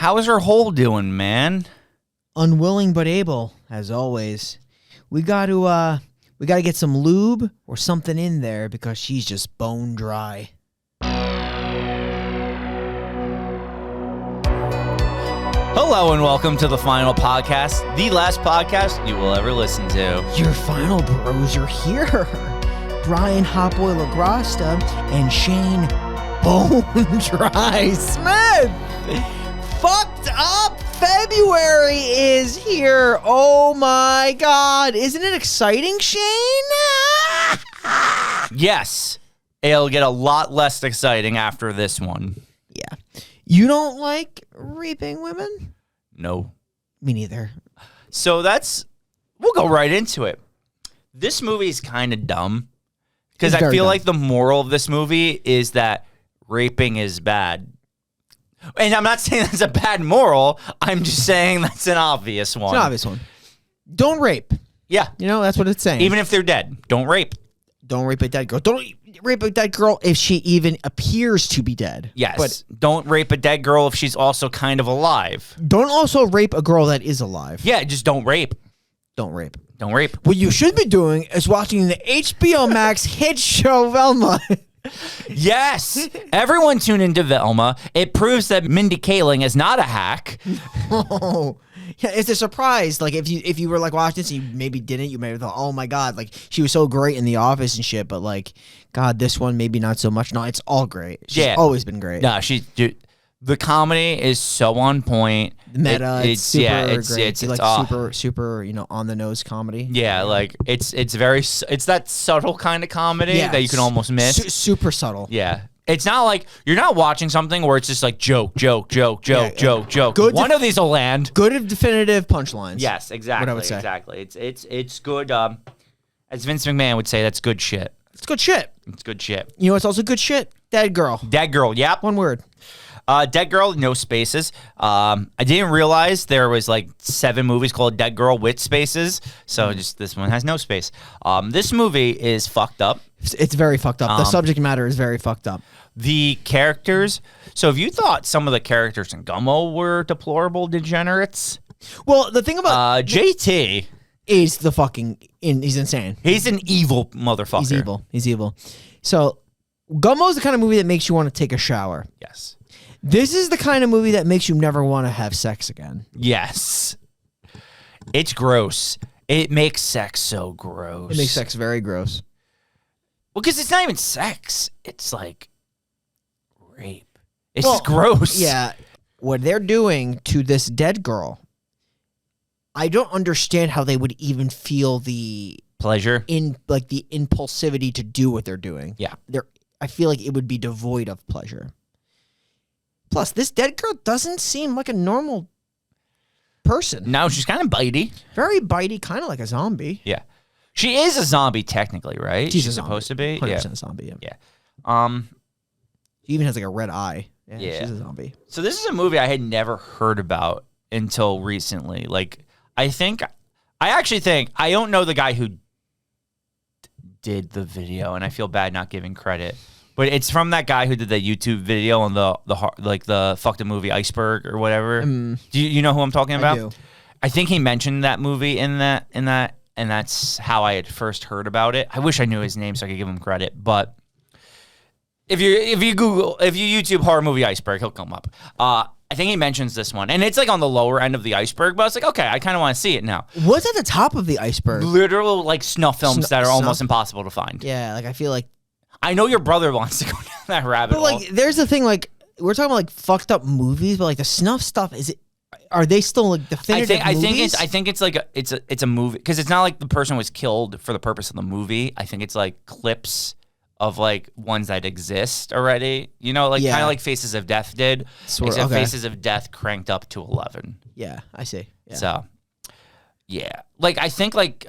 How is her hole doing, man? Unwilling but able, as always. We got to get some lube or something in there because she's just bone dry. Hello and welcome to the final podcast, the last podcast you will ever listen to. Your final bros are here. Brian Hopboy LaGrasta and Shane Bone Dry Smith. Fucked up February is here. Oh my God. Isn't it exciting, Shane? Yes, it'll get a lot less exciting after this one. Yeah. You don't like raping women? No. Me neither. So we'll go right into it. This movie is kind of dumb because I feel like the moral of this movie is that raping is bad. And I'm not saying that's a bad moral. I'm just saying that's an obvious one. It's an obvious one. Don't rape. Yeah. You know, that's what it's saying. Even if they're dead, don't rape. Don't rape a dead girl. Don't rape a dead girl if she even appears to be dead. Yes. But don't rape a dead girl if she's also kind of alive. don't also rape a girl that is alive. Yeah, just don't rape. Don't rape. Don't rape. What you should be doing is watching the HBO Max hit show Velma. Yes. Everyone tune into Velma. It proves that Mindy Kaling is not a hack. Oh. Yeah, it's a surprise. Like if you were like watching this and you maybe didn't, you may have thought, oh my God, like she was so great in The Office and shit, but like, God, this one maybe not so much. No, it's all great. She's always been great. No, the comedy is so on point. Meta, it's super great. It's like super, on the nose comedy. Yeah, like it's that subtle kind of comedy that you can almost miss. Super subtle. Yeah. It's not like you're not watching something where it's just like joke. Joke. Good One of these will land. Good definitive punchlines. Yes, exactly. What I would say. Exactly. It's good. As Vince McMahon would say, that's good shit. It's good shit. It's good shit. You know what's also good shit? Deadgirl. Deadgirl. Yep. One word. Deadgirl, no spaces. I didn't realize there was like 7 movies called Deadgirl with spaces, so just this one has no space. This movie is fucked up. It's very fucked up. The subject matter is very fucked up. The characters. So if you thought some of the characters in Gummo were deplorable degenerates, well, the thing about JT is he's insane. He's an evil motherfucker. He's evil. So Gummo's the kind of movie that makes you want to take a shower. Yes. This is the kind of movie that makes you never want to have sex again. Yes. It's gross. It makes sex so gross. It makes sex very gross. Well, because it's not even sex. It's like rape. It's just gross. Yeah. What they're doing to this dead girl, I don't understand how they would even feel the pleasure the impulsivity to do what they're doing. Yeah. I feel like it would be devoid of pleasure. Plus, this dead girl doesn't seem like a normal person. No, she's kind of bitey. Very bitey, kind of like a zombie. Yeah. She is a zombie technically, right? She's supposed to be? 100% a zombie, yeah. She even has like a red eye. Yeah. She's a zombie. So this is a movie I had never heard about until recently. Like, I don't know the guy who did the video, and I feel bad not giving credit. But it's from that guy who did the YouTube video on the fucked up movie Iceberg or whatever. Do you know who I'm talking about? I do. I think he mentioned that movie in that, and that's how I had first heard about it. I wish I knew his name so I could give him credit. But if you YouTube horror movie Iceberg, he'll come up. I think he mentions this one, and it's like on the lower end of the iceberg. But I was like, okay, I kind of want to see it now. What's at the top of the iceberg? Literal like snuff films that are almost impossible to find. Yeah, like I feel like. I know your brother wants to go down that rabbit hole. But like, there's the thing. Like, we're talking about like fucked up movies, but like the snuff stuff, are they still like definitive movies? I think it's like it's a movie because it's not like the person was killed for the purpose of the movie. I think it's like clips of like ones that exist already. You know, like kind of like Faces of Death did, except Faces of Death cranked up to 11. Yeah, I see. Yeah. So, yeah, like I think like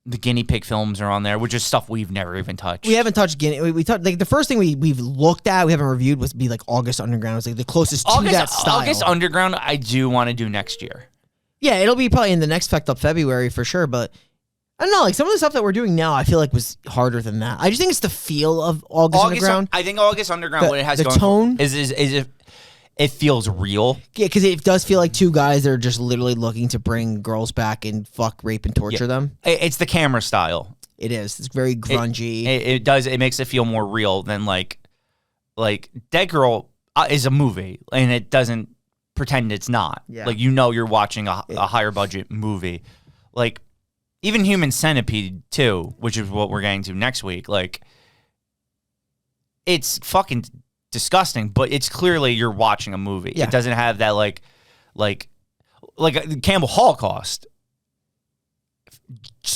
the guinea pig films are on there, which is stuff we've never even touched. We haven't touched guinea. We touched like the first thing we've looked at, we haven't reviewed, was be like August Underground. It's like the closest to that style. August Underground, I do want to do next year. Yeah, it'll be probably in the next Fucked Up February for sure. But I don't know, like some of the stuff that we're doing now, I feel like was harder than that. I just think it's the feel of August Underground. I think August Underground, what it has the going tone is it feels real. Yeah, because it does feel like two guys that are just literally looking to bring girls back and fuck, rape, and torture them. It's the camera style. It is. It's very grungy. It does. It makes it feel more real than like Deadgirl is a movie, and it doesn't pretend it's not. Yeah. Like, you're watching a higher budget movie. Like, even Human Centipede 2, which is what we're getting to next week, like, it's fucking disgusting, but it's clearly you're watching a movie. Yeah. It doesn't have that like Campbell Holocaust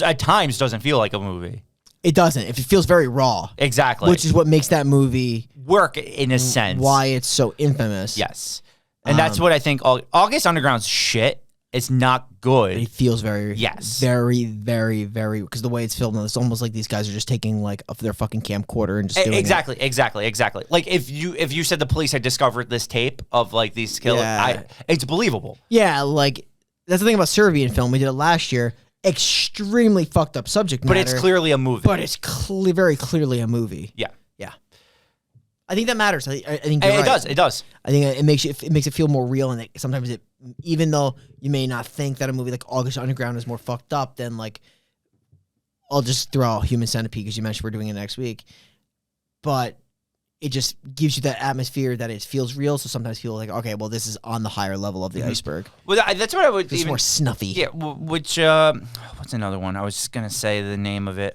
at times doesn't feel like a movie. It doesn't. It feels very raw. Exactly. Which is what makes that movie work in a sense. Why it's so infamous. Yes. And that's what I think. August Underground's shit. It's not good. It feels very, yes, very, very, very, because the way it's filmed, it's almost like these guys are just taking like their fucking camcorder and just doing exactly. Like if you said the police had discovered this tape of like these killers, it's believable. Yeah, like that's the thing about Serbian film. We did it last year. Extremely fucked up subject matter. But it's clearly a movie. But it's very clearly a movie. Yeah. I think that matters. I think you're right. It does. I think it makes it feel more real, and sometimes even though you may not think that a movie like August Underground is more fucked up than like, I'll just throw out Human Centipede because you mentioned we're doing it next week, but it just gives you that atmosphere that it feels real. So sometimes feel like, okay, well, this is on the higher level of the iceberg. Well, that's what I would. It's more snuffy. Yeah. Which what's another one? I was just gonna say the name of it.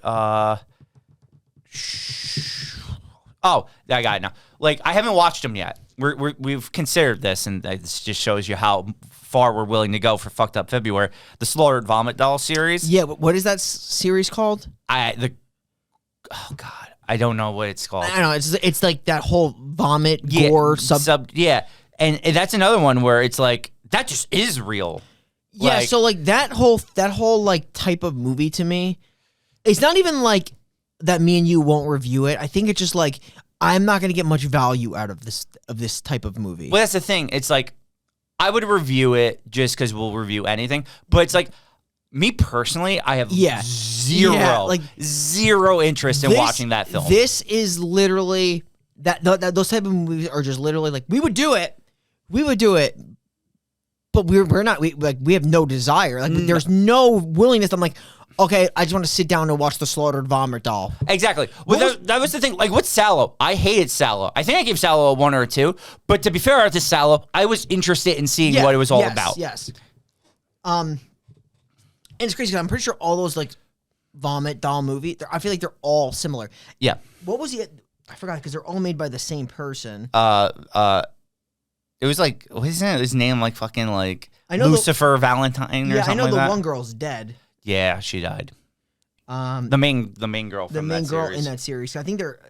Oh, I got it now. Like, I haven't watched them yet. We've considered this, and this just shows you how far we're willing to go for fucked up February. The Slaughtered Vomit Doll series. Yeah, what is that series called? Oh God, I don't know what it's called. I don't know. It's like that whole vomit gore sub. Yeah, and that's another one where it's like that just is real. Yeah, so like that whole like type of movie to me, it's not even like that me and you won't review it. I think it's just like I'm not going to get much value out of this type of movie. Well, that's the thing. It's like I would review it just because we'll review anything. But it's like me personally, I have zero interest in watching that film. This is literally those type of movies are just literally like we would do it, but we're not. We have no desire. Like there's no willingness. I'm like, okay, I just want to sit down and watch The Slaughtered Vomit Doll. Exactly. Well, that was the thing. Like, with Sallow, I hated Sallow. I think I gave Sallow a 1 or a 2. But to be fair to Sallow, I was interested in seeing what it was all about. Yes. And it's crazy because I'm pretty sure all those like vomit doll movie, I feel like they're all similar. Yeah. What was it? I forgot because they're all made by the same person. It was like, what is his name? Like fucking like Lucifer Valentine or something like that. Yeah, I know the one girl's dead. Yeah, she died. The main girl from that series. In that series. So I think they're.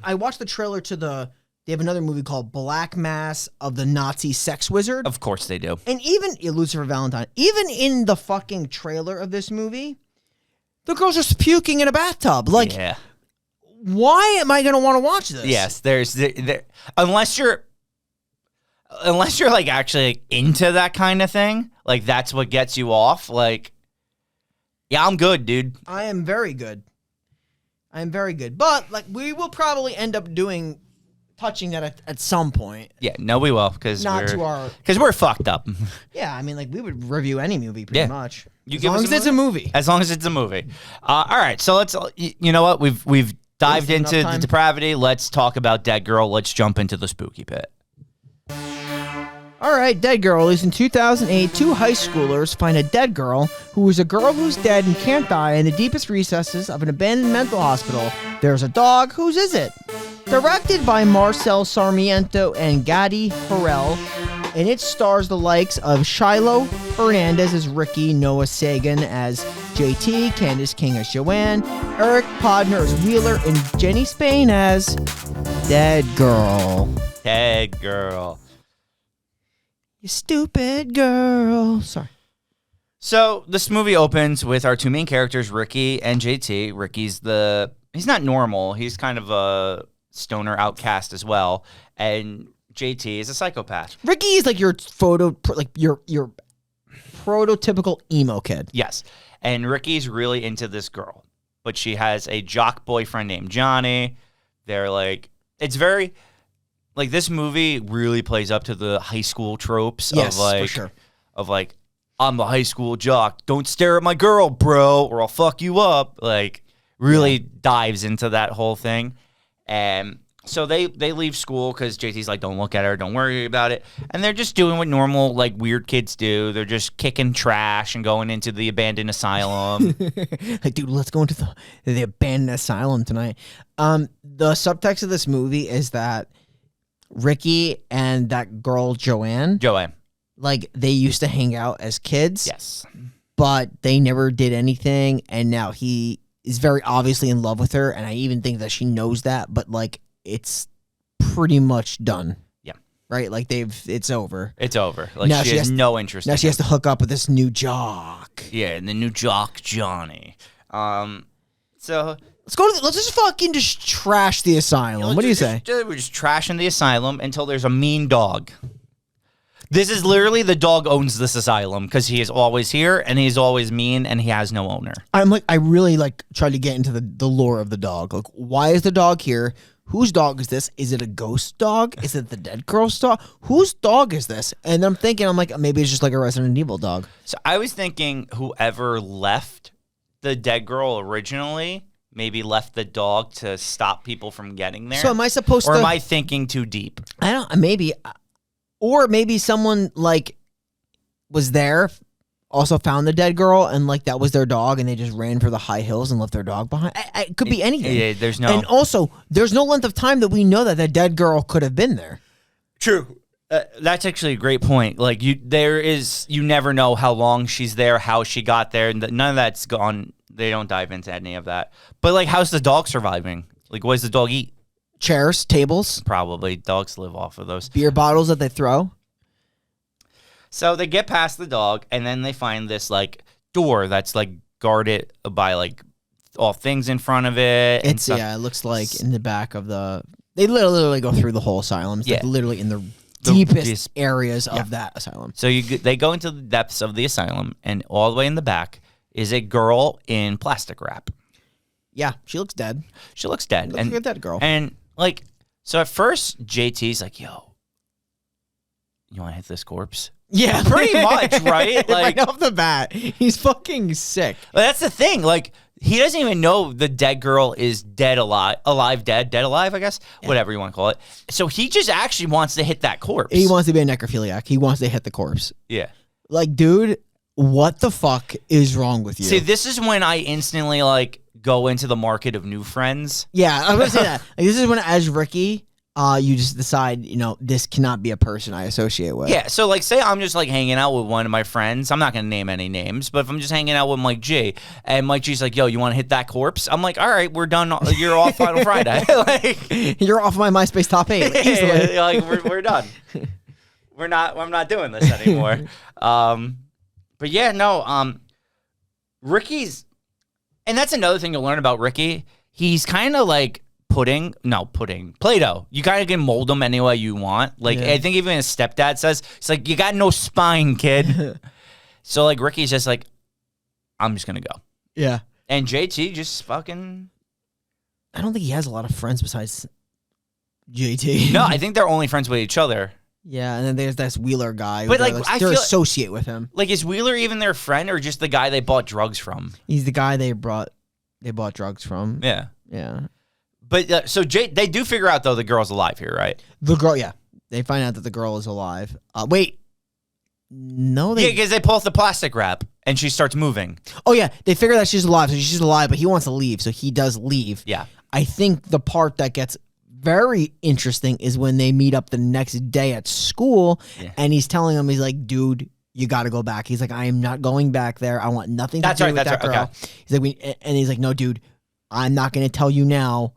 I watched the trailer to They have another movie called Black Mass of the Nazi Sex Wizard. Of course they do. And even Lucifer Valentine, even in the fucking trailer of this movie, the girl's just puking in a bathtub. Like, why am I gonna want to watch this? Yes, unless you're like actually like into that kind of thing, like that's what gets you off. Like, yeah, I'm good, dude. I am very good. But like, we will probably end up touching that at some point. Yeah, no, we will because we're fucked up. Yeah, I mean, like we would review any movie pretty much. As long as it's a movie. As long as it's a movie. All right, so let's. You know what? We've dived into the depravity. Let's talk about Deadgirl. Let's jump into the spooky pit. All right, Deadgirl is in 2008. Two high schoolers find a dead girl who is a girl who's dead and can't die in the deepest recesses of an abandoned mental hospital. There's a dog. Whose is it? Directed by Marcel Sarmiento and Gadi Harrell, and it stars the likes of Shiloh Hernandez as Ricky, Noah Sagan as JT, Candace King as Joanne, Eric Podner as Wheeler, and Jenny Spain as Deadgirl. Deadgirl. You stupid girl. Sorry. So this movie opens with our two main characters, Ricky and JT. He's not normal. He's kind of a stoner outcast as well. And JT is a psychopath. Ricky is like your your prototypical emo kid. Yes. And Ricky's really into this girl. But she has a jock boyfriend named Johnny. They're like, it's very like this movie really plays up to the high school tropes Yes, of like for sure. of like I'm the high school jock. Don't stare at my girl, bro, or I'll fuck you up. Like really dives into that whole thing. And so they leave school because JT's like, don't look at her, don't worry about it. And they're just doing what normal, like, weird kids do. They're just kicking trash and going into the abandoned asylum. Like, dude, let's go into the abandoned asylum tonight. The subtext of this movie is that Ricky and that girl, Joanne, like, they used to hang out as kids. Yes. But they never did anything. And now he is very obviously in love with her. And I even think that she knows that. But, like, it's pretty much done. Yeah. Right? Like it's over. It's over. Like now she has no interest. Now she has to hook up with this new jock. Yeah, and the new jock, Johnny. So let's just fucking just trash the asylum. What do you say? We're just trashing the asylum until there's a mean dog. This is literally the dog owns this asylum because he is always here and he's always mean and he has no owner. I really tried to get into the lore of the dog. Like, why is the dog here? Whose dog is this? Is it a ghost dog? Is it the dead girl's dog? Whose dog is this? And I'm like, maybe it's just like a Resident Evil dog. So I was thinking whoever left the dead girl originally maybe left the dog to stop people from getting there. So am I supposed or to? Or am I thinking too deep? I don't. Maybe. Or maybe someone like was there, also found the dead girl, and like that was their dog, and they just ran for the high hills and left their dog behind. It could be anything. Yeah, there's no. And also, there's no length of time that we know that the dead girl could have been there. True. That's actually a great point. Like you never know how long she's there, how she got there. None of that's gone. They don't dive into any of that. But like, how's the dog surviving? Like, what does the dog eat? Chairs, tables. Probably. Dogs live off of those. Beer bottles that they throw. So they get past the dog, and then they find this, like, door that's, like, guarded by, like, all things in front of it. It looks like in the back of the... They literally go through the whole asylum. It's like literally in the deepest areas of that asylum. So they go into the depths of the asylum, and all the way in the back is a girl in plastic wrap. Yeah, she looks dead. She looks dead. Looks like a dead girl. And, like, so at first, JT's like, yo, you want to hit this corpse? Yeah, pretty much, right? Like, right off the bat, he's fucking sick. Well, that's the thing. Like, he doesn't even know the dead girl is dead, alive, dead, alive, I guess, whatever you want to call it. So he just actually wants to hit that corpse. He wants to be a necrophiliac. He wants to hit the corpse. Yeah. Like, dude, what the fuck is wrong with you? See, this is when I instantly, like, go into the market of new friends. Yeah, I was going to say that. Like, this is when, as Ricky... you just decide, this cannot be a person I associate with. Yeah, so, like, say I'm just, like, hanging out with one of my friends. I'm not going to name any names, but if I'm just hanging out with Mike G, and Mike G's like, yo, you want to hit that corpse? I'm like, all right, we're done. You're off Final Friday. Like, you're off my MySpace top 8. Easily. Like, we're done. I'm not doing this anymore. But, yeah, no, Ricky's, and that's another thing you'll learn about Ricky. He's kind of like, Play-Doh. You kind of can mold them any way you want. Like, I think even his stepdad says, it's like, you got no spine, kid. So, like, Ricky's just like, I'm just going to go. Yeah. And JT just fucking... I don't think he has a lot of friends besides JT. No, I think they're only friends with each other. Yeah, and then there's this Wheeler guy. But, like, they're associate with him. Like, is Wheeler even their friend or just the guy they bought drugs from? He's the guy they bought drugs from. Yeah. Yeah. But so they do figure out though the girl's alive here, right? The girl, yeah, they find out that the girl is alive. Wait, no, yeah, because they pull off the plastic wrap and she starts moving. Oh yeah, they figure that she's alive, so she's alive, but he wants to leave, so he does leave. Yeah, I think the part that gets very interesting is when they meet up the next day at school, and he's telling him, he's like, dude, you got to go back. He's like, I am not going back there. I want nothing to do with that girl. Okay. He's like, and he's like, no, dude, I'm not going to tell you now.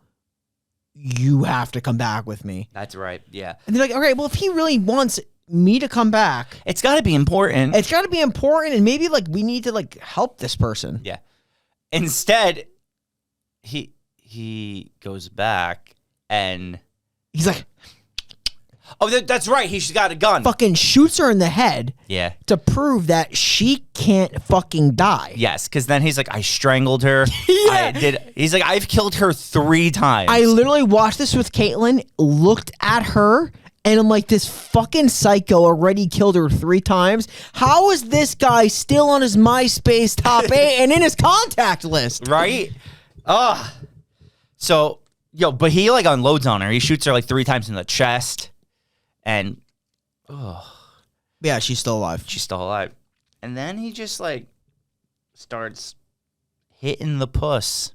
You have to come back with me. That's right, yeah. And they're like, all right, well, if he really wants me to come back... It's got to be important. It's got to be important, and maybe, like, we need to, like, help this person. Yeah. Instead, he goes back, and... He's like... Oh, that's right. He's got a gun. Fucking shoots her in the head. Yeah. To prove that she can't fucking die. Yes, because then he's like, I strangled her. Yeah. He's like, I've killed her 3 times. I literally watched this with Caitlin, looked at her, and I'm like, this fucking psycho already killed her 3 times. How is this guy still on his MySpace top 8 and in his contact list? Right? So, but he like unloads on her. He shoots her like 3 times in the chest. And, yeah, she's still alive. She's still alive. And then he just like starts hitting the puss.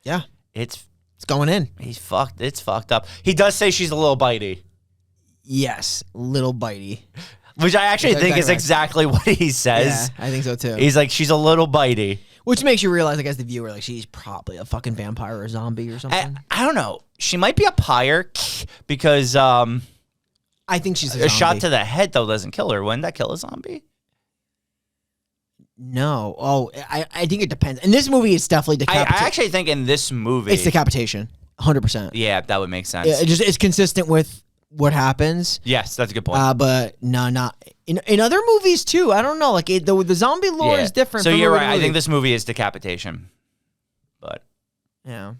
Yeah. It's going in. He's fucked. It's fucked up. He does say she's a little bitey. Yes, little bitey. Which I actually think is exactly what he says. Yeah, I think so too. He's like, she's a little bitey. Which makes you realize, I guess, the viewer, like, she's probably a fucking vampire or a zombie or something. I don't know. She might be a pyre because I think she's a zombie. A shot to the head, though, doesn't kill her. Wouldn't that kill a zombie? No. Oh, I think it depends. In this movie, it's definitely decapitation. I actually think in this movie... It's decapitation. 100%. Yeah, that would make sense. Yeah, it's consistent with what happens. Yes, that's a good point. But no, not... In other movies, too. I don't know. Like, the zombie lore is different. So you're right. I think this movie is decapitation. But... Yeah.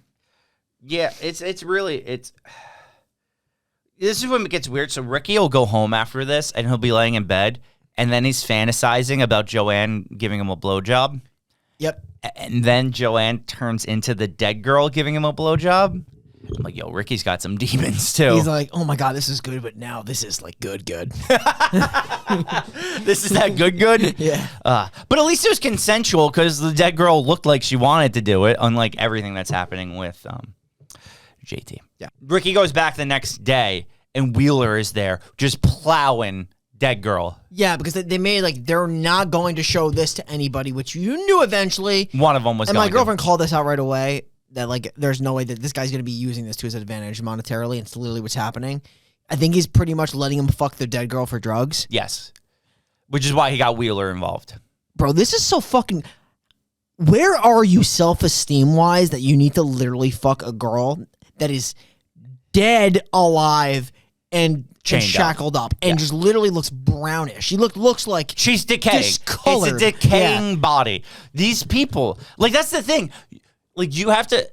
Yeah, it's really... This is when it gets weird. So Ricky will go home after this, and he'll be laying in bed, and then he's fantasizing about Joanne giving him a blowjob. Yep. And then Joanne turns into the dead girl giving him a blowjob. I'm like, yo, Ricky's got some demons, too. He's like, oh, my God, this is good, but now this is, like, good. This is that good? Yeah. But at least it was consensual, because the dead girl looked like she wanted to do it, unlike everything that's happening with JT. Yeah. Ricky goes back the next day, and Wheeler is there, just plowing dead girl. Yeah, because they made, like, they're not going to show this to anybody, which you knew eventually. One of them was and going my girlfriend called this out right away, that, like, there's no way that this guy's going to be using this to his advantage monetarily, and it's literally what's happening. I think he's pretty much letting him fuck the dead girl for drugs. Yes. Which is why he got Wheeler involved. Bro, this is so fucking... Where are you self-esteem-wise that you need to literally fuck a girl that is dead alive and shackled up and just literally looks brownish? She looks like she's decaying. Discolored. It's a decaying body. These people, like, that's the thing. Like, you have to.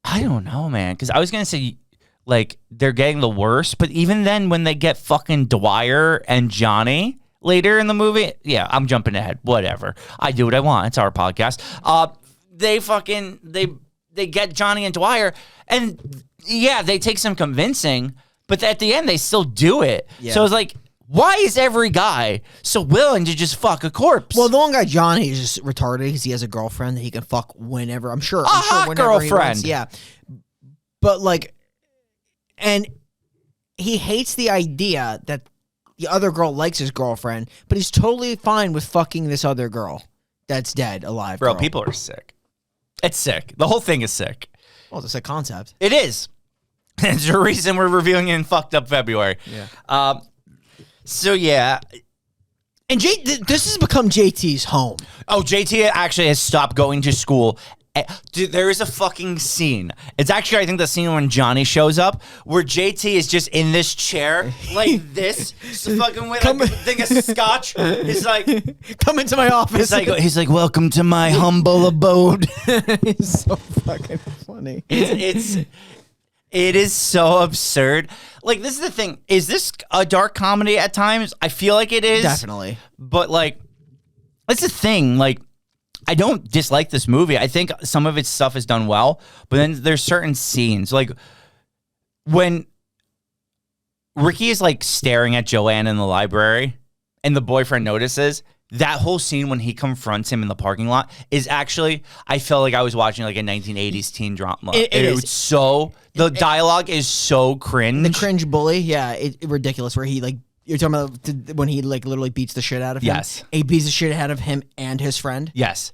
I don't know, man. Because I was gonna say, like, they're getting the worst, but even then, when they get fucking Dwyer and Johnny later in the movie, yeah, I'm jumping ahead. Whatever. I do what I want. It's our podcast. They get Johnny and Dwyer, and yeah, they take some convincing, but at the end, they still do it. Yeah. So it's like, why is every guy so willing to just fuck a corpse? Well, the one guy, Johnny, is just retarded because he has a girlfriend that he can fuck whenever. I'm sure hot girlfriend. Yeah. But, like, and he hates the idea that the other girl likes his girlfriend, but he's totally fine with fucking this other girl that's dead, alive. Bro, girl. People are sick. It's sick. The whole thing is sick. Well, it's a sick concept. It is. It's the reason we're reviewing it in Fucked Up February. Yeah. So, yeah. And this has become JT's home. Oh, JT actually has stopped going to school. Dude, there is a fucking scene. It's actually, I think, the scene when Johnny shows up, where JT is just in this chair, like this, so fucking with like a thing of scotch. He's like, come into my office. He's like, welcome to my humble abode. It's so fucking funny. It is so absurd. Like, this is the thing. Is this a dark comedy at times? I feel like it is. Definitely. But, like, that's the thing. Like, I don't dislike this movie. I think some of its stuff is done well. But then there's certain scenes. Like, when Ricky is, like, staring at Joanne in the library and the boyfriend notices, that whole scene when he confronts him in the parking lot is actually, I felt like I was watching like a 1980s teen drama. It's so, the dialogue is so cringe. The cringe bully, yeah, it's ridiculous. Where he, like, you're talking about when he, like, literally beats the shit out of him. Yes. He beats the shit out of him and his friend. Yes.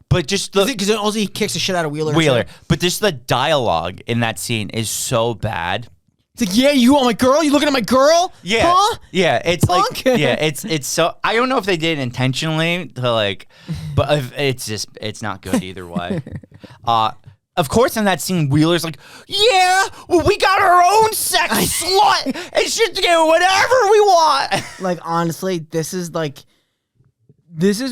But just because also he kicks the shit out of Wheeler. But just the dialogue in that scene is so bad. It's like, yeah, you want my girl? You looking at my girl? Yeah, huh? Yeah. It's Punk? like, yeah, it's so. I don't know if they did it intentionally to, like, but it's not good either way. of course, in that scene, Wheeler's like, yeah, well, we got our own sex slut and shit to do whatever we want. Like, honestly, this is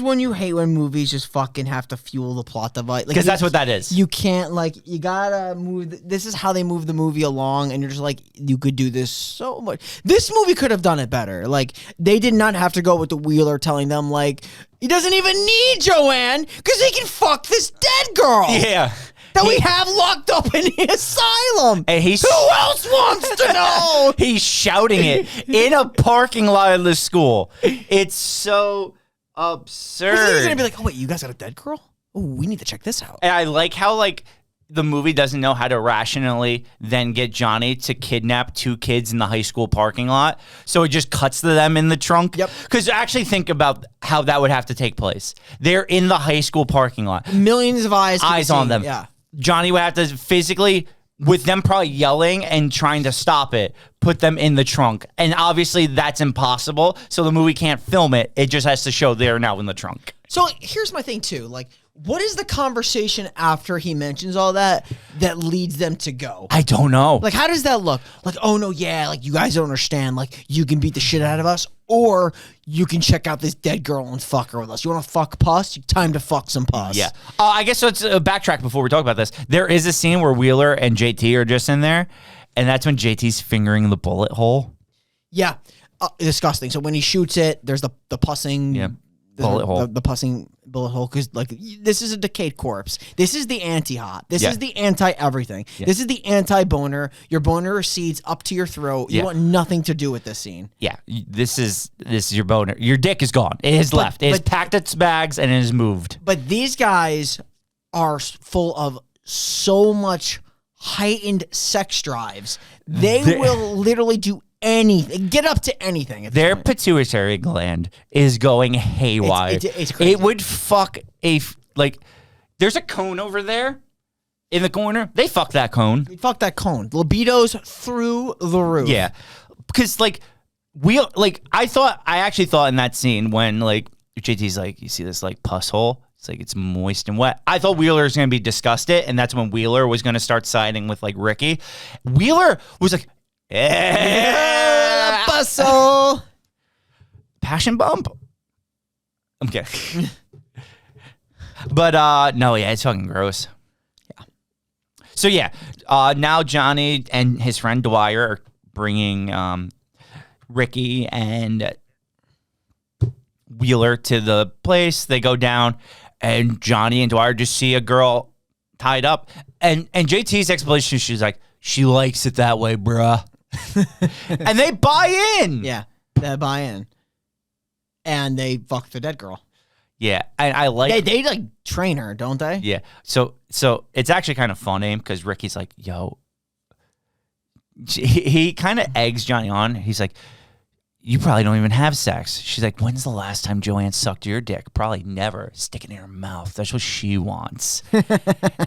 when you hate when movies just fucking have to fuel the plot device. Because that's what that is. You can't, like, you gotta move. This is how they move the movie along, and you're just like, you could do this so much. This movie could have done it better. Like, they did not have to go with the Wheeler telling them, like, he doesn't even need Joanne because he can fuck this dead girl. Yeah. That we have locked up in the asylum. And who else wants to know? He's shouting it in a parking lot of the school. It's so absurd. He's gonna be like, oh wait, you guys got a dead girl? Oh, we need to check this out. And I like how like the movie doesn't know how to rationally then get Johnny to kidnap 2 kids in the high school parking lot. So it just cuts to them in the trunk. Yep. Because actually think about how that would have to take place. They're in the high school parking lot. Millions of eyes on them. Yeah. Johnny would have to physically, with them probably yelling and trying to stop it, put them in the trunk. And obviously that's impossible. So the movie can't film it. It just has to show they're now in the trunk. So here's my thing too. Like, what is the conversation after he mentions all that leads them to go? I don't know. Like, how does that look? Like, oh no, yeah, like you guys don't understand. Like, you can beat the shit out of us, or you can check out this dead girl and fuck her with us. You want to fuck pus? Time to fuck some pus. Yeah. I guess let's backtrack before we talk about this. There is a scene where Wheeler and JT are just in there, and that's when JT's fingering the bullet hole. Yeah. Disgusting. So when he shoots it, there's the pussing. Yeah. Bullet hole. The pussing bullet hole, because like this is a decayed corpse. This is the anti-hot. This Yeah. is the anti-everything. Yeah. This is the anti-boner. Your boner recedes up to your throat. You want nothing to do with this scene. Yeah, this is your boner. Your dick is gone. It has left. It has packed its bags and it has moved. But these guys are full of so much heightened sex drives. They will literally do anything, get up to anything. Their pituitary gland is going haywire. It's crazy. It would fuck there's a cone over there in the corner. They fuck that cone. Fuck that cone. Libido's through the roof. Yeah, because I actually thought in that scene when like JT's like, you see this like pus hole. It's like it's moist and wet. I thought Wheeler was gonna be disgusted, and that's when Wheeler was gonna start siding with like Ricky. Wheeler was like, yeah, bustle. Passion bump. I'm kidding. But no, yeah, it's fucking gross. Yeah. So yeah, now Johnny and his friend Dwyer are bringing Ricky and Wheeler to the place. They go down, and Johnny and Dwyer just see a girl tied up, and JT's explanation, she's like, she likes it that way, bruh. And they buy in. Yeah, they buy in, and they fuck the dead girl. Yeah, and I like they like train her, don't they? Yeah. So it's actually kind of funny because Ricky's like, yo, he kind of eggs Johnny on. He's like, you probably don't even have sex. She's like, when's the last time Joanne sucked your dick? Probably never. Stick it in her mouth. That's what she wants.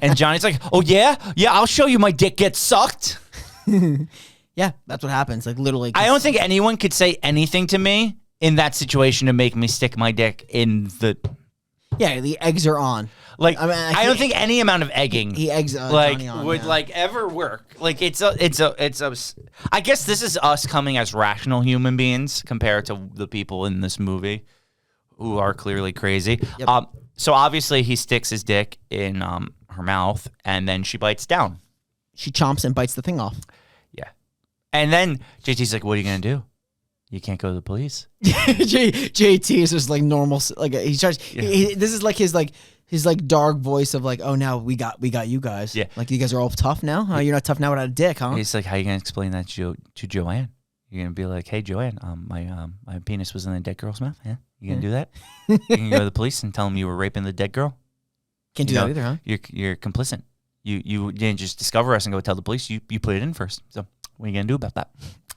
And Johnny's like, oh yeah, I'll show you my dick gets sucked. Yeah, that's what happens. Like literally. I don't think anyone could say anything to me in that situation to make me stick my dick in the. Yeah, the eggs are on. Like, I don't think any amount of egging he eggs like Johnny on, would like ever work. Like it's a. I guess this is us coming as rational human beings compared to the people in this movie who are clearly crazy. Yep. So obviously he sticks his dick in her mouth, and then she bites down. She chomps and bites the thing off. Yeah, and then JT's like, "What are you gonna do? You can't go to the police." JT is just like normal. Like he starts. Yeah. This is like his dark voice of like, oh, now we got you guys. Yeah, like you guys are all tough now. Huh? You're not tough now without a dick, huh? He's like, how you gonna explain that to Joanne? You're gonna be like, hey Joanne, my penis was in the dead girl's mouth. Yeah, you gonna do that? You can go to the police and tell them you were raping the dead girl. Can't do that either, huh? You're complicit. You didn't just discover us and go tell the police. You put it in first. So what are you gonna do about that?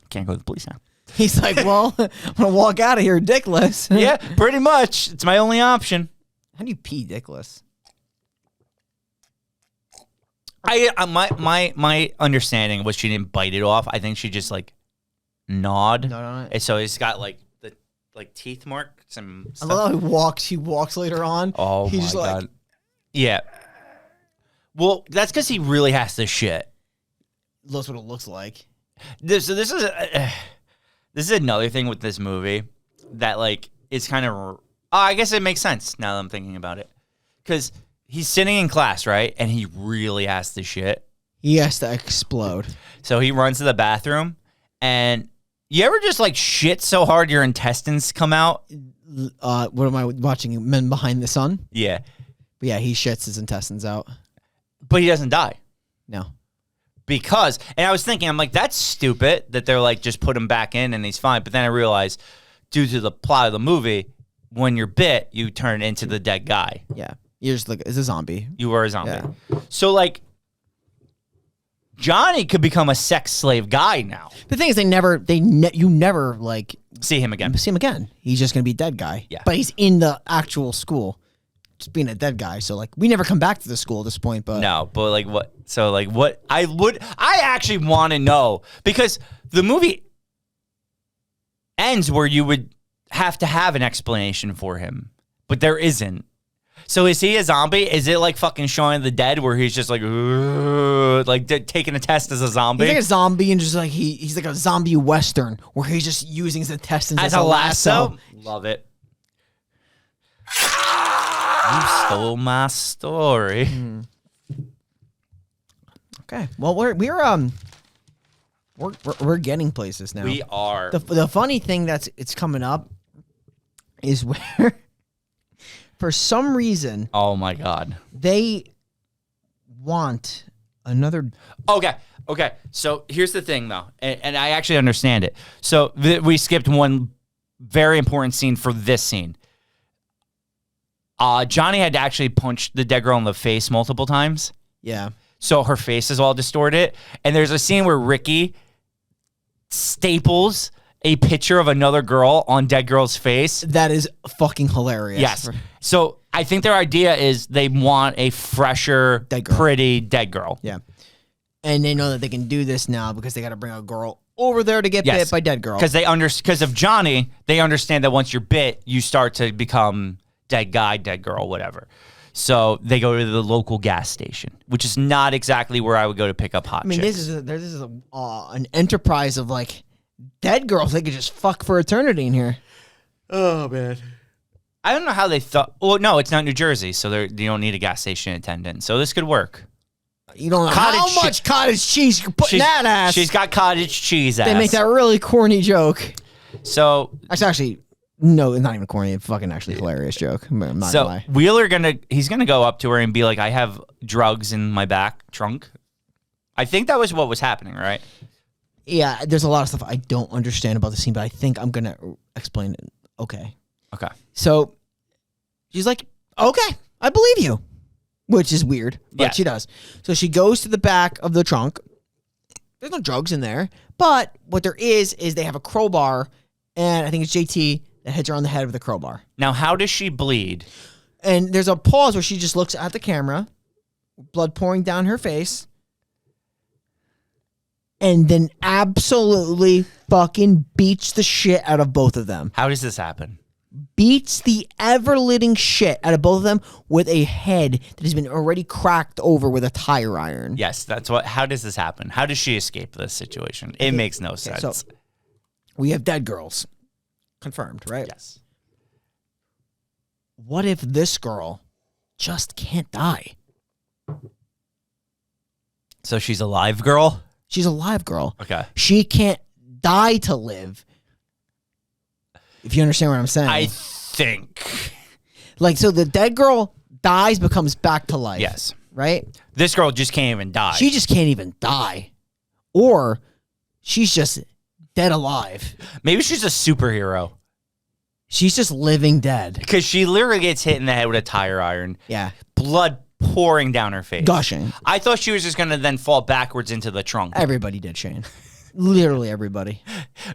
Can't go to the police now. He's like, well, I'm gonna walk out of here dickless. Yeah, pretty much. It's my only option. How do you pee dickless? My understanding was she didn't bite it off. I think she just like gnawed. No. And so it's got like the teeth marks and stuff. I love how he walks later on. Oh He's my like, god. Yeah. Well, that's because he really has to shit. That's what it looks like. This is another thing with this movie that like is kind of. I guess it makes sense now that I'm thinking about it, because he's sitting in class, right, and he really has to shit. He has to explode. So he runs to the bathroom, and you ever just like shit so hard your intestines come out? What am I watching? Men Behind the Sun? Yeah. But yeah, he shits his intestines out. But he doesn't die. No. Because, and I was thinking, I'm like, that's stupid that they're like, just put him back in and he's fine. But then I realized, due to the plot of the movie, when you're bit, you turn into the dead guy. Yeah. You're just like, it's a zombie. You were a zombie. Yeah. So, like, Johnny could become a sex slave guy now. The thing is, you never, like, See him again. see him again. He's just going to be a dead guy. Yeah. But he's in the actual school, just being a dead guy. So, like, we never come back to the school at this point, but. No, but like what? So like what? I actually want to know, because the movie ends where you would have to have an explanation for him, but there isn't. So is he a zombie? Is it like fucking Shaun of the Dead where he's just like taking a test as a zombie? He's like a zombie and just like he's like a zombie western where he's just using his intestines as a lasso. Love it. You stole my story. Okay. Well, we're getting places now. We are. The funny thing it's coming up is where for some reason Oh my God. they want another. Okay. So here's the thing, though, and I actually understand it. So we skipped one very important scene for this scene. Johnny had to actually punch the dead girl in the face multiple times. Yeah. So her face is all distorted. And there's a scene where Ricky staples a picture of another girl on dead girl's face. That is fucking hilarious. Yes. So I think their idea is they want a fresher, Dead girl. pretty dead girl. Yeah. And they know that they can do this now because they got to bring a girl over there to get bit by dead girl. Because of Johnny, they understand that once you're bit, you start to become dead guy, dead girl, whatever. So they go to the local gas station, which is not exactly where I would go to pick up hot chicks. this is an enterprise of like dead girls they could just fuck for eternity in here. Oh man, I don't know how they thought. Well, no, it's not New Jersey, so you don't need a gas station attendant. So this could work. You don't know how much cottage cheese you're putting that ass. She's got cottage cheese ass. They make that really corny joke. So That's actually. No, it's not even corny. It's fucking actually hilarious joke. I'm not gonna lie. Wheeler he's gonna go up to her and be like, I have drugs in my back trunk. I think that was what was happening, right? Yeah, there's a lot of stuff I don't understand about the scene, but I think I'm gonna explain it. Okay. So she's like, okay, I believe you, which is weird, but she does. So she goes to the back of the trunk. There's no drugs in there, but what there is they have a crowbar, and I think it's JT that hits her on the head with a crowbar. Now, how does she bleed? And there's a pause where she just looks at the camera, blood pouring down her face, and then absolutely fucking beats the shit out of both of them. How does this happen? Beats the ever-living shit out of both of them with a head that has been already cracked over with a tire iron. Yes, that's what. How does this happen? How does she escape this situation? It makes no sense. So we have dead girls. Confirmed, right? Yes. What if this girl just can't die? So she's a live girl? She's a live girl. Okay. She can't die to live. If you understand what I'm saying. I think. Like, so the dead girl dies, becomes back to life. Yes. Right? This girl just can't even die. She just can't even die. Or she's just dead alive. Maybe she's a superhero. She's just living dead. Because she literally gets hit in the head with a tire iron. Yeah. Blood pouring down her face. Gushing. I thought she was just going to then fall backwards into the trunk. Everybody did, Shane. Literally everybody.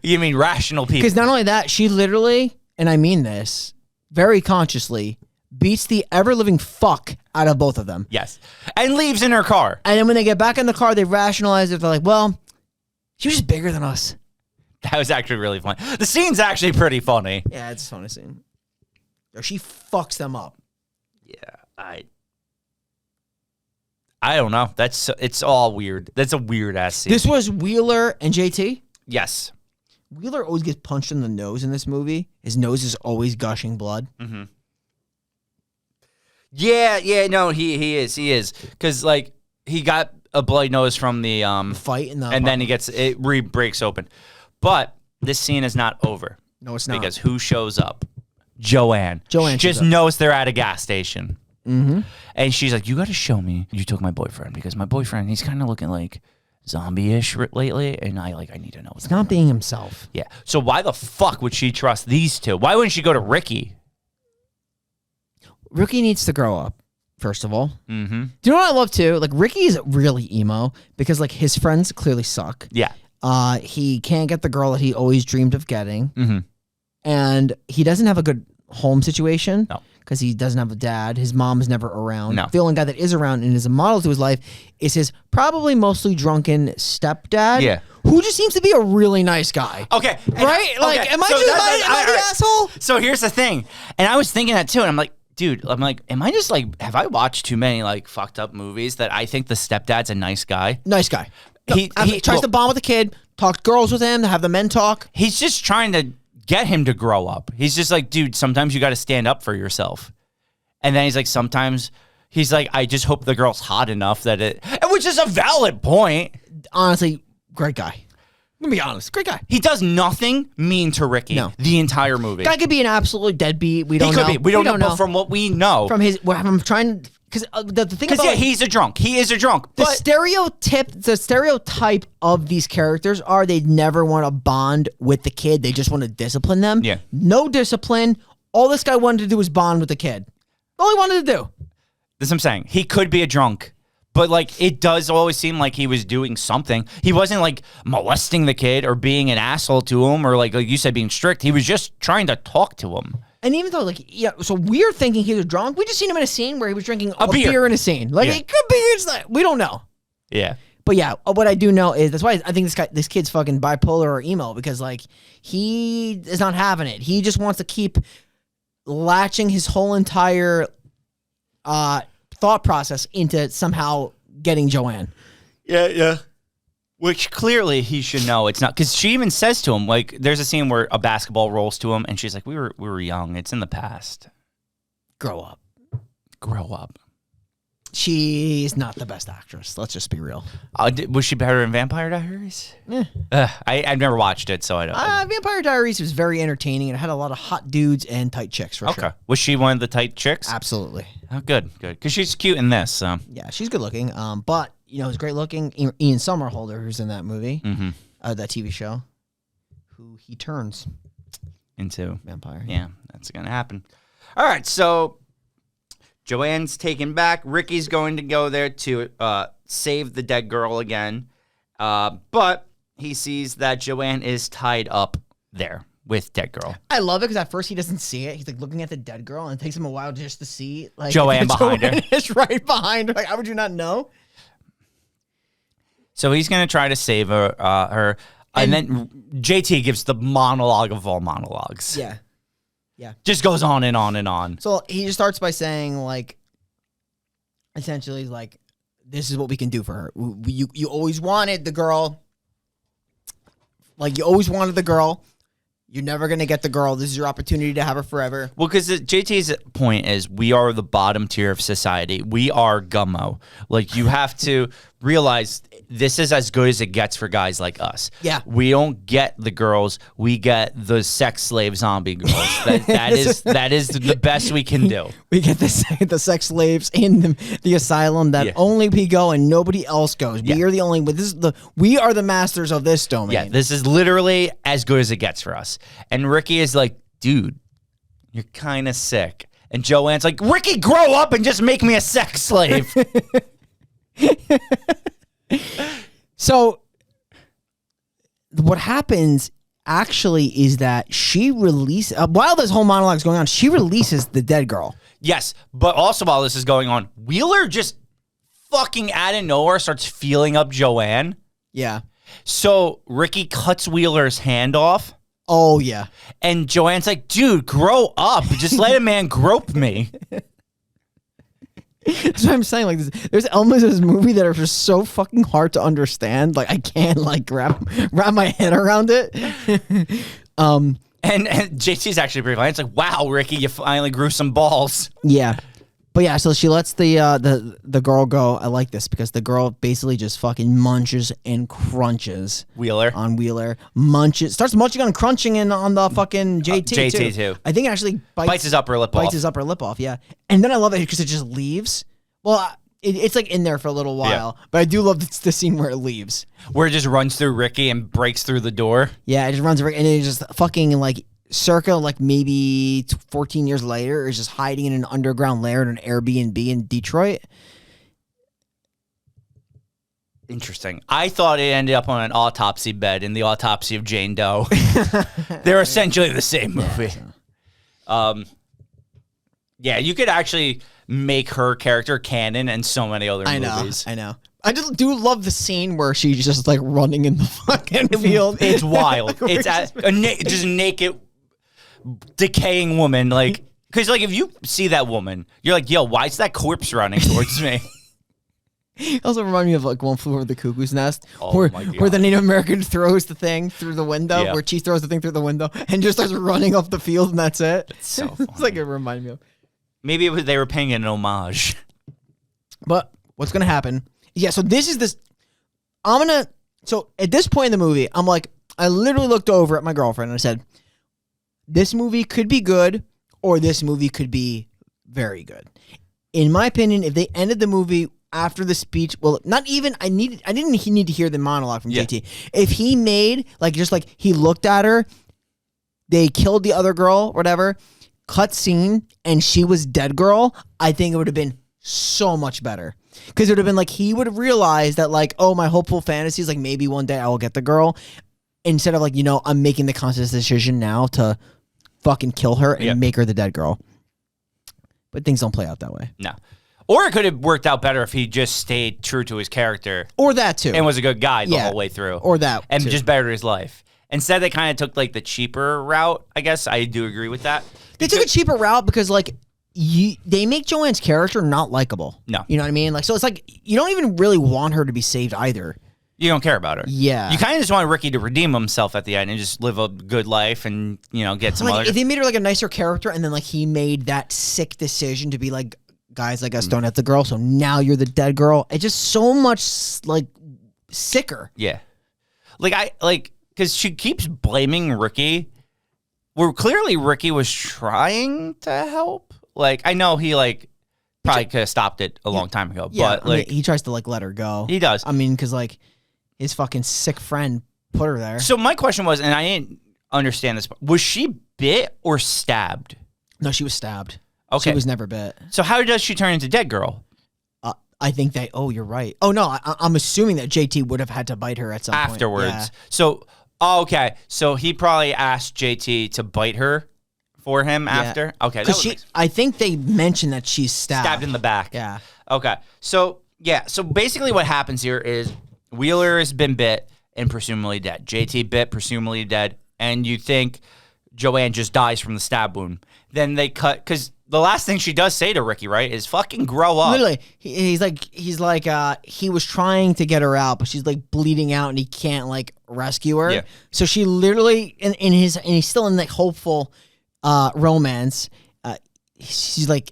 You mean rational people? Because not only that, she literally, and I mean this, very consciously, beats the ever-living fuck out of both of them. Yes. And leaves in her car. And then when they get back in the car, they rationalize it. They're like, well, she was just bigger than us. That was actually really funny. The scene's actually pretty funny. Yeah, it's a funny scene. She fucks them up. Yeah, I don't know. It's all weird. That's a weird ass scene. This was Wheeler and JT? Yes. Wheeler always gets punched in the nose in this movie. His nose is always gushing blood. Mm-hmm. Yeah, no, he is. Because, like, he got a bloody nose from the fight in the and then it breaks open. But this scene is not over. No, it's not. Because who shows up? Joanne. Joanne she just knows they're at a gas station. Mm-hmm. And she's like, you got to show me you took my boyfriend, because my boyfriend, he's kind of looking like zombie-ish lately, and I need to know. He's not being himself. Yeah. So why the fuck would she trust these two? Why wouldn't she go to Ricky? Ricky needs to grow up, first of all. Mm-hmm. Do you know what I love, too? Like, Ricky is really emo because, like, his friends clearly suck. Yeah. He can't get the girl that he always dreamed of getting. Mm-hmm. And he doesn't have a good home situation. No. Because he doesn't have a dad. His mom is never around. No. The only guy that is around and is a model to his life is his probably mostly drunken stepdad. Yeah. Who just seems to be a really nice guy. Okay. Right? Like, am I the asshole? So here's the thing. And I was thinking that too. And I'm like, dude, am I just like, have I watched too many like fucked up movies that I think the stepdad's a nice guy? Nice guy. He tries to bond with the kid, talk girls with him, have the men talk. He's just trying to get him to grow up. He's just like, dude, sometimes you got to stand up for yourself. And then he's like, sometimes he's like, I just hope the girl's hot enough that which is a valid point. Honestly, great guy. I'm gonna be honest, great guy. He does nothing mean to Ricky the entire movie. Guy could be an absolute deadbeat. We don't know. He could be. We don't know. But from what we know. From his, I'm trying, because the thing about... Because, he's a drunk. He is a drunk. The stereotype of these characters are they never want to bond with the kid. They just want to discipline them. Yeah. No discipline. All this guy wanted to do was bond with the kid. All he wanted to do. That's what I'm saying. He could be a drunk. But, like, it does always seem like he was doing something. He wasn't, like, molesting the kid or being an asshole to him or, like you said, being strict. He was just trying to talk to him. And even though, like, yeah, so we're thinking he was drunk. We just seen him in a scene where he was drinking a beer in a scene. Like, it could be, we don't know. Yeah. But yeah, what I do know is, that's why I think this kid's fucking bipolar or emo, because, like, he is not having it. He just wants to keep latching his whole entire thought process into somehow getting Joanne. Yeah. Which clearly he should know it's not, because she even says to him, like, there's a scene where a basketball rolls to him, and she's like, we were young. It's in the past. Grow up. She's not the best actress. Let's just be real. Was she better in Vampire Diaries? I've never watched it, so I don't. Vampire Diaries was very entertaining and it had a lot of hot dudes and tight chicks for sure. Was she one of the tight chicks? Absolutely. Oh, good. Because she's cute in this. So. Yeah, she's good looking. But who's great looking? Ian Somerhalder, who's in that movie, that TV show, who he turns into vampire. Yeah, that's gonna happen. All right, so. Joanne's taken back. Ricky's going to go there to save the dead girl again. But he sees that Joanne is tied up there with dead girl. I love it because at first he doesn't see it. He's like looking at the dead girl, and it takes him a while just to see like Joanne behind her. Is right behind her. Like, how would you not know? So he's going to try to save her. And then JT gives the monologue of all monologues. Yeah. Just goes on and on and on. So he just starts by saying, like, essentially, like, this is what we can do for her. You always wanted the girl. Like, you always wanted the girl. You're never going to get the girl. This is your opportunity to have her forever. Well, because JT's point is we are the bottom tier of society. We are gummo. Like, you have to realize this is as good as it gets for guys like us. Yeah. We don't get the girls. We get the sex slave zombie girls. That is the best we can do. We get the sex slaves in the asylum that only we go and nobody else goes. We are the only. We are the masters of this domain. Yeah, this is literally as good as it gets for us. And Ricky is like, dude, you're kind of sick. And Joanne's like, Ricky, grow up and just make me a sex slave. So what happens actually is that she releases, while this whole monologue is going on, she releases the dead girl. Yes, but also while this is going on, Wheeler just fucking out of nowhere starts feeling up Joanne. Yeah. So Ricky cuts Wheeler's hand off. Oh, yeah. And Joanne's like, dude, grow up. Just let a man grope me. That's what I'm saying. Like, there's elements of this movie that are just so fucking hard to understand. Like, I can't like wrap my head around it. And JT's actually pretty funny. It's like, wow, Ricky, you finally grew some balls. Yeah. But yeah, so she lets the girl go. I like this because the girl basically just fucking munches and crunches Wheeler. on Wheeler. Starts munching on crunching on the fucking JT, JT too. I think it actually Bites his upper lip off. Bites his upper lip off, yeah. And then I love it because it just leaves. Well, it's like in there for a little while, but I do love the scene where it leaves. Where it just runs through Ricky and breaks through the door. Yeah, it just runs and it just fucking like circa like maybe 14 years later is just hiding in an underground lair in an Airbnb in Detroit. Interesting. I thought it ended up on an autopsy bed in the autopsy of Jane Doe. They're essentially the same movie. Yeah, you could actually make her character canon in so many other movies. I know. I just do love the scene where she's just like running in the fucking field. It's wild. It's just a naked, decaying woman. Like, because like if you see that woman, you're like, yo, why is that corpse running towards me? It also reminded me of like One Flew Over the Cuckoo's Nest, Oh where the Native American throws the thing through the window, where Cheese throws the thing through the window and just starts running up the field, and that's it. It's so funny. It's like it reminded me of. Maybe they were paying an homage. But what's gonna happen? Yeah, so this is this. So at this point in the movie, I'm like, I literally looked over at my girlfriend and I said, this movie could be good or this movie could be very good. In my opinion, if they ended the movie after the speech, well, not even, I didn't need to hear the monologue from JT. If he made, like, just like he looked at her, they killed the other girl, whatever, cut scene, and she was Deadgirl, I think it would have been so much better. Because it would have been like, he would have realized that, like, oh, my hopeful fantasy is like, maybe one day I will get the girl. Instead of like, you know, I'm making the conscious decision now to fucking kill her and make her the dead girl. But things don't play out that way. No. Or it could have worked out better if he just stayed true to his character. Or that too. And was a good guy the whole way through. Or that and too. just bettered his life. Instead, they kind of took like the cheaper route, I guess. I do agree with that. They took a cheaper route because like, they make Joanne's character not likable. No. You know what I mean? Like, so it's like, you don't even really want her to be saved either. You don't care about her. Yeah. You kind of just want Ricky to redeem himself at the end and just live a good life and, you know, get some like, other... If they made her like a nicer character and then like he made that sick decision to be like, guys, I guess don't have the girl, so now you're the dead girl. It's just so much like sicker. Yeah. Because she keeps blaming Ricky. Where clearly Ricky was trying to help. Like, I know he like probably could have stopped it a long time ago, but like... he tries to like let her go. He does. I mean, because like his fucking sick friend put her there. So my question was, and I didn't understand this, was she bit or stabbed? No, she was stabbed. Okay. She was never bit. So how does she turn into Deadgirl? I think they... Oh, you're right. Oh, no, I'm assuming that JT would have had to bite her at some point. Afterwards. Yeah. So, okay. So he probably asked JT to bite her for him after? Okay. Because I think they mentioned that she's stabbed. Stabbed in the back. Yeah. Okay. So, yeah. So basically what happens here is Wheeler has been bit and presumably dead. JT bit, presumably dead. And you think Joanne just dies from the stab wound. Then they cut... Because the last thing she does say to Ricky, right, is fucking grow up. Literally, he's like, he was trying to get her out, but she's like bleeding out, and he can't like rescue her. Yeah. So she literally, and he's still in like hopeful romance. She's like,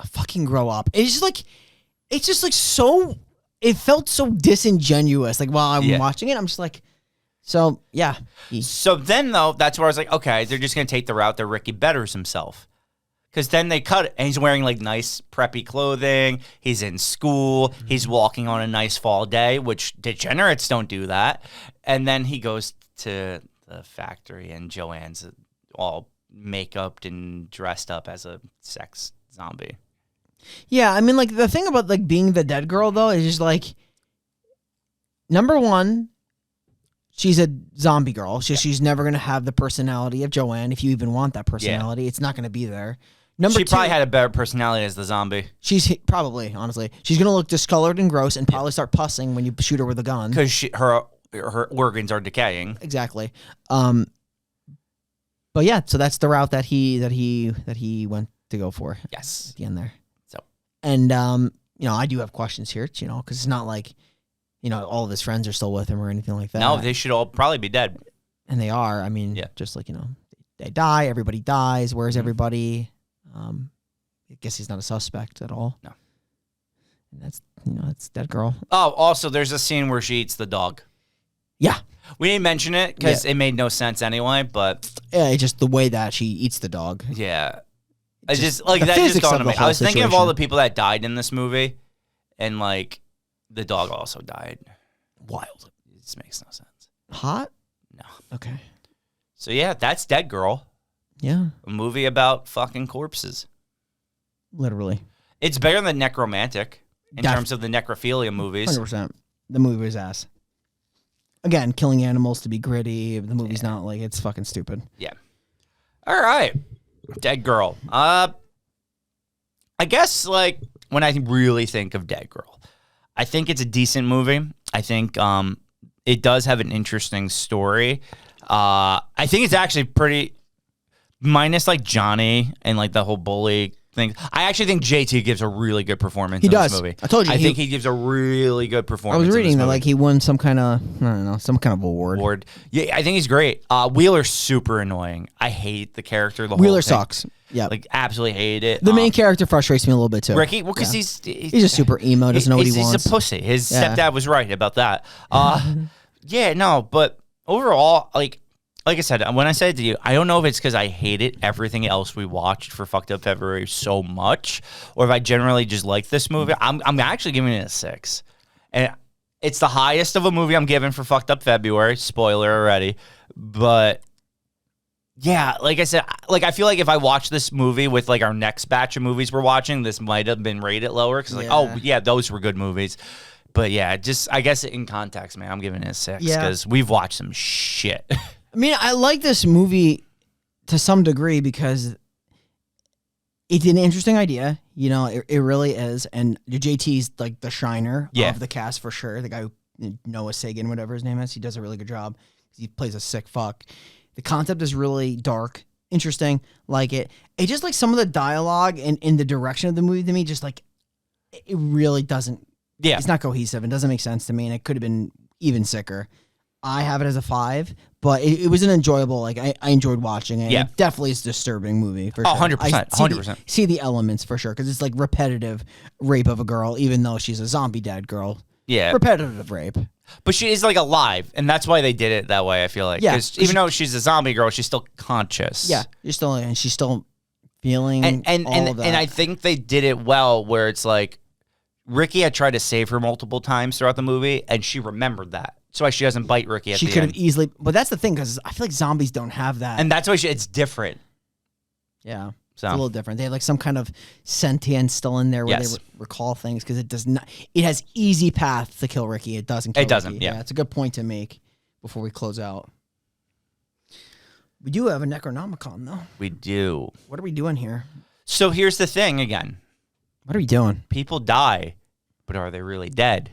fucking grow up. And it's just like so. It felt so disingenuous. Like while I'm watching it, I'm just like, so yeah. So then though, that's where I was like, okay, they're just gonna take the route that Ricky betters himself. Because then they cut it, and he's wearing, like, nice preppy clothing. He's in school. He's walking on a nice fall day, which degenerates don't do that. And then he goes to the factory, and Joanne's all make-upped and dressed up as a sex zombie. Yeah, I mean, like, the thing about, like, being the dead girl, though, is just, like, number one, she's a zombie girl. She's never going to have the personality of Joanne. If you even want that personality, it's not going to be there. She probably had a better personality as the zombie. She's probably, honestly. She's going to look discolored and gross and probably start pussing when you shoot her with a gun. Because her organs are decaying. Exactly. But yeah, so that's the route that he went to go for. Yes. At the end there. So And I do have questions here, because it's not like, all of his friends are still with him or anything like that. No, they should all probably be dead. And they are. I mean, just like, they die, everybody dies. Where's everybody? I guess he's not a suspect at all. No. And that's Dead Girl. Oh, also, there's a scene where she eats the dog. Yeah. We didn't mention it because it made no sense anyway, but... Yeah, it's just the way that she eats the dog. Yeah. I just like that just dawned on me. I was thinking of all the people that died in this movie, and like the dog also died. Wild. It just makes no sense. Hot? No. Okay. So yeah, that's Dead Girl. Yeah. A movie about fucking corpses. Literally. It's better than Necromantic in terms of the necrophilia movies. 100%. The movie was ass. Again, killing animals to be gritty. The movie's not like, it's fucking stupid. Yeah. All right. Dead Girl. I guess like when I really think of Dead Girl, I think it's a decent movie. I think it does have an interesting story. I think it's actually pretty, minus like Johnny and like the whole bully thing. I actually think JT gives a really good performance in this movie. I told you. I think he gives a really good performance. I was reading that like he won some kind of, I don't know, some kind of award. Yeah, I think he's great. Wheeler's super annoying. I hate the character. Wheeler sucks. Yeah, like absolutely hate it. The main character frustrates me a little bit too. Ricky, well, because he's just super emo, doesn't know what he wants. He's a pussy. His stepdad was right about that. But overall, like I said, when I said to you, I don't know if it's because I hated everything else we watched for Fucked Up February so much, or if I generally just like this movie. I'm actually giving it a 6. And it's the highest of a movie I'm giving for Fucked Up February. Spoiler already. But yeah, like I said, like I feel like if I watch this movie with like our next batch of movies we're watching, this might have been rated lower because those were good movies. But yeah, just I guess in context, man, I'm giving it a 6 because we've watched some shit. I mean, I like this movie to some degree because it's an interesting idea. It really is. And JT's like the shiner of the cast for sure. The guy who, Noah Sagan, whatever his name is, he does a really good job. He plays a sick fuck. The concept is really dark, interesting, like it. It just like some of the dialogue and in the direction of the movie to me, just like it really doesn't. Yeah, it's not cohesive. It doesn't make sense to me, and it could have been even sicker. I have it as a 5, but it was an enjoyable. Like I enjoyed watching it. Yeah, it definitely is a disturbing movie for sure. 100%, 100%. See the elements for sure because it's like repetitive rape of a girl, even though she's a zombie dead girl. Yeah, repetitive rape. But she is like alive, and that's why they did it that way. I feel like, because even though she's a zombie girl, she's still conscious. Yeah, she's still feeling and all of that. And I think they did it well, where it's like Ricky had tried to save her multiple times throughout the movie, and she remembered that. That's why she doesn't bite Ricky at the end. She could have easily, but that's the thing because I feel like zombies don't have that, and that's why it's different. Yeah. So. It's a little different. They have like some kind of sentience still in there where they recall things because it does not. It has easy paths to kill Ricky. It doesn't. Kill Ricky. Yeah, it's a good point to make before we close out. We do have a Necronomicon though. We do. What are we doing here? So here's the thing again. What are we doing? People die, but are they really dead?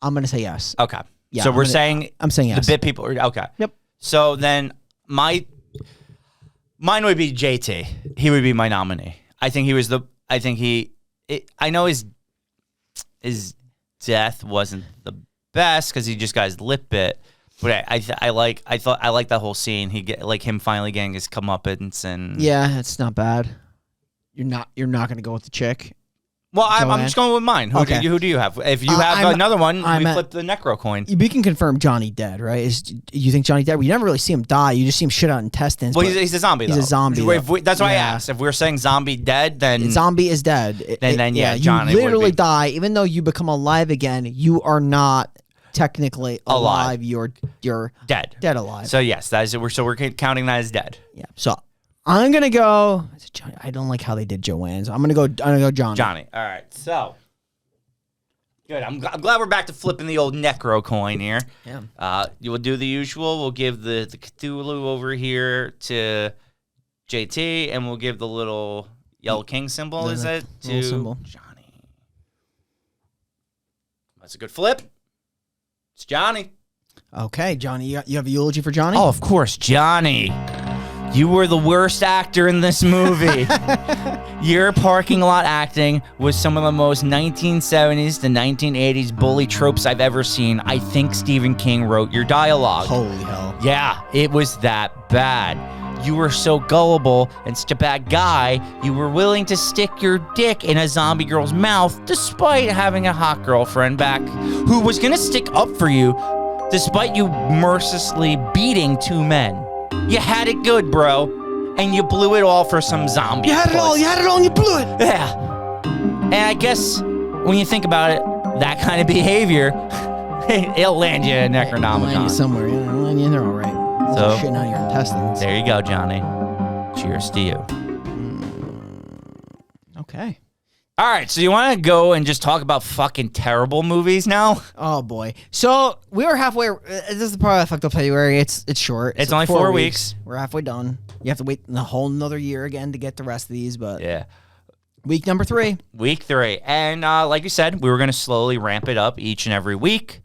I'm gonna say yes. Okay. Yeah. So I'm saying yes. The bit people are okay. Yep. So then mine would be JT. He would be my nominee. I think he was I know his death wasn't the best because he just got his lip bit, but I like that whole scene. He get like him finally getting his comeuppance and it's not bad. You're not gonna go with the chick. Well, I'm just going with mine. Who do you have? If you have another one, we flip the necro coin. We can confirm Johnny dead, right? You think Johnny dead? Well, you never really see him die. You just see him shit out intestines. Well, he's a zombie, He's a zombie. That's why I asked. If we're saying zombie dead, then... Zombie is dead. Then Johnny you literally die. Even though you become alive again, you are not technically alive. You're dead. Dead alive. So, yes, that is it. So we're counting that as dead. Yeah. So... I'm gonna go. I don't like how they did Joanne's. I'm gonna go Johnny. Johnny. All right. So good. I'm glad we're back to flipping the old necro coin here. Yeah. You will do the usual. We'll give the Cthulhu over here to JT, and we'll give the little yellow king symbol. Is it to symbol. Johnny? That's a good flip. It's Johnny. Okay, Johnny. You have a eulogy for Johnny? Oh, of course, Johnny. You were the worst actor in this movie. Your parking lot acting was some of the most 1970s to 1980s bully tropes I've ever seen. I think Stephen King wrote your dialogue. Holy hell. Yeah, it was that bad. You were so gullible and such a bad guy, you were willing to stick your dick in a zombie girl's mouth despite having a hot girlfriend back who was gonna stick up for you despite you mercilessly beating 2 men. You had it good, bro, and you blew it all for some zombie. You had it all, and you blew it. Yeah. And I guess when you think about it, that kind of behavior, it'll land you in Necronomicon. Land you somewhere, yeah, it'll land you in there all right. So, shitting out of your intestines. There you go, Johnny. Cheers to you. Okay. All right, so you want to go and just talk about fucking terrible movies now? Oh boy. So we were halfway. This is probably a fucked up February. It's short. It's only 4 weeks. We're halfway done. You have to wait a whole another year again to get the rest of these. But Yeah. week number 3. Week 3. And like you said, we were going to slowly ramp it up each and every week.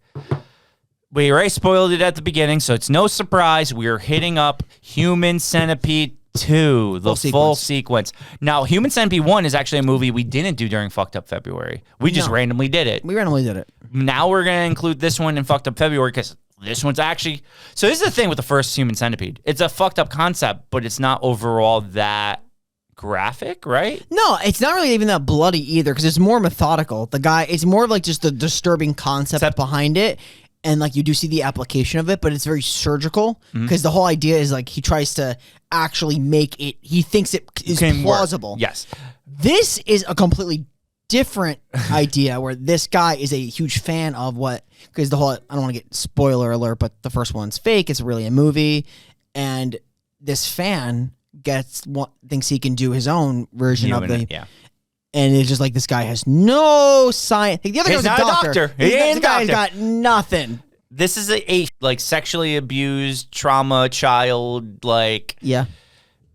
We already spoiled it at the beginning, so it's no surprise. We're hitting up Human Centipede 2, the full sequence. Now, Human Centipede 1 is actually a movie we didn't do during Fucked Up February. We just randomly did it. We randomly did it. Now we're going to include this one in Fucked Up February because this one's actually... So this is the thing with the first Human Centipede. It's a fucked up concept, but it's not overall that graphic, right? No, it's not really even that bloody either because it's more methodical. The guy, it's more like just the disturbing concept behind it. And like you do see the application of it, but it's very surgical because the whole idea is like he tries to actually make it. He thinks it is plausible. Yes, this is a completely different idea where this guy is a huge fan of what because the whole. I don't want to get spoiler alert, but the first one's fake. It's really a movie, and this fan thinks he can do his own version of the. Yeah. And it's just like this guy has no science. The other guy's a doctor. This guy's got nothing. This is a like sexually abused trauma child, like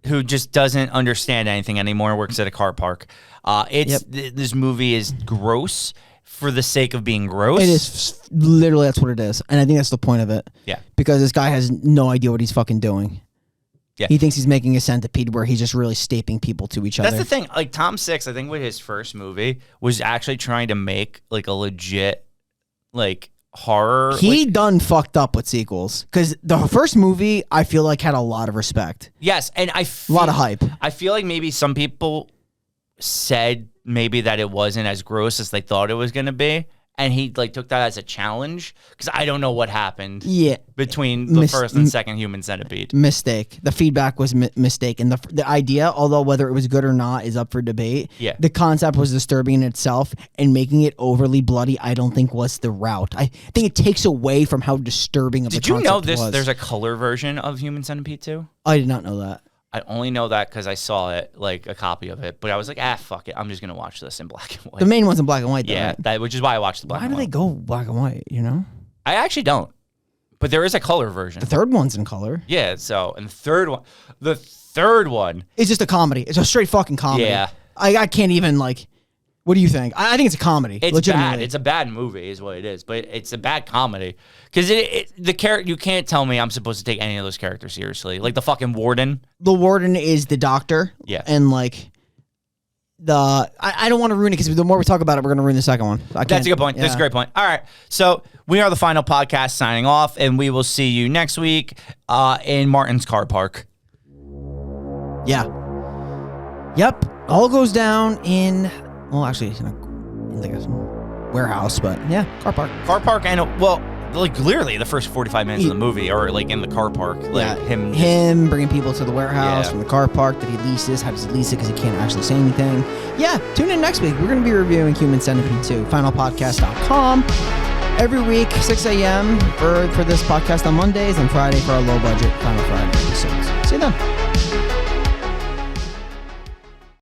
who just doesn't understand anything anymore. Works at a car park. This movie is gross for the sake of being gross. It is literally that's what it is, and I think that's the point of it. Yeah, because this guy has no idea what he's fucking doing. Yeah. He thinks he's making a centipede where he's just really staping people to each other. That's the thing. Like Tom Six, I think with his first movie was actually trying to make like a legit like horror. He done fucked up with sequels because the first movie I feel like had a lot of respect. Yes, and a lot of hype. I feel like maybe some people said maybe that it wasn't as gross as they thought it was going to be. And he like took that as a challenge because I don't know what happened. Between the first and second Human Centipede. Mistake. The feedback was mistaken. The idea, although whether it was good or not, is up for debate. Yeah. The concept was disturbing in itself, and making it overly bloody, I don't think was the route. I think it takes away from how disturbing of the concept was. Did you know this? There's a color version of Human Centipede 2? I did not know that. I only know that because I saw it, like a copy of it. But I was like, fuck it. I'm just going to watch this in black and white. The main one's in black and white, though, yeah, right? Which is why I watched the black and white. Why do they go black and white, you know? I actually don't. But there is a color version. The third one's in color. Yeah, so, and the third one. It's just a comedy. It's a straight fucking comedy. Yeah. I can't even, like, what do you think? I think it's a comedy. It's bad. It's a bad movie is what it is. But it's a bad comedy. Because you can't tell me I'm supposed to take any of those characters seriously. Like the fucking warden. The warden is the doctor. Yeah. And like I don't want to ruin it because the more we talk about it, we're going to ruin the second one. That's a good point. Yeah. That's a great point. All right. So we are the final podcast signing off, and we will see you next week in Martin's car park. Yeah. Yep. All goes down in, well, actually, in like a warehouse, but yeah, car park. Car park and, well, like literally the first 45 minutes of the movie are like in the car park. Like him bringing people to the warehouse from the car park that he leases. How does he lease it? Because he can't actually say anything. Yeah, tune in next week. We're going to be reviewing Human Centipede 2. Finalpodcast.com. Every week, 6 a.m. for this podcast on Mondays and Friday for our low budget Final Friday episodes. See you then.